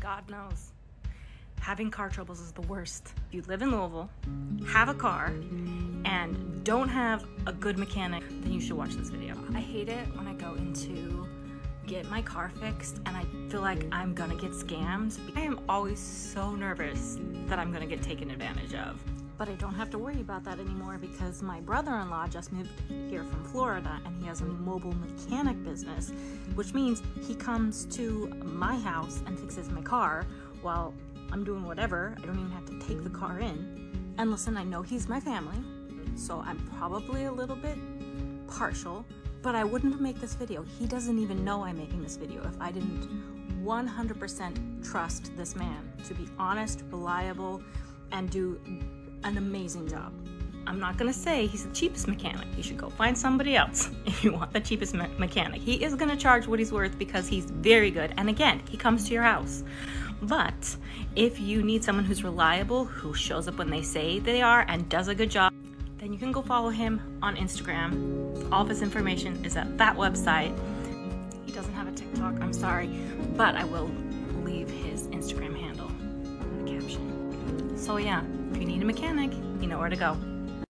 God knows, having car troubles is the worst. If you live in Louisville, have a car, and don't have a good mechanic, then you should watch this video. I hate it when I go into get my car fixed and I feel like I'm gonna get scammed. I am always so nervous that I'm gonna get taken advantage of. But I don't have to worry about that anymore because my brother-in-law just moved here from Florida and he has a mobile mechanic business, which means he comes to my house and fixes my car while I'm doing whatever. I don't even have to take the car in. And listen, I know he's my family, so I'm probably a little bit partial, but I wouldn't make this video. He doesn't even know I'm making this video if I didn't 100% trust this man to be honest, reliable, and do an amazing job. I'm not gonna say he's the cheapest mechanic. You should go find somebody else if you want the cheapest mechanic. He is gonna charge what he's worth because he's very good. And again, he comes to your house. But if you need someone who's reliable, who shows up when they say they are and does a good job, then you can go follow him on Instagram. All of his information is at that website. He doesn't have a TikTok, I'm sorry, but I will leave his Instagram handle in the caption. So yeah, if you need a mechanic, you know where to go.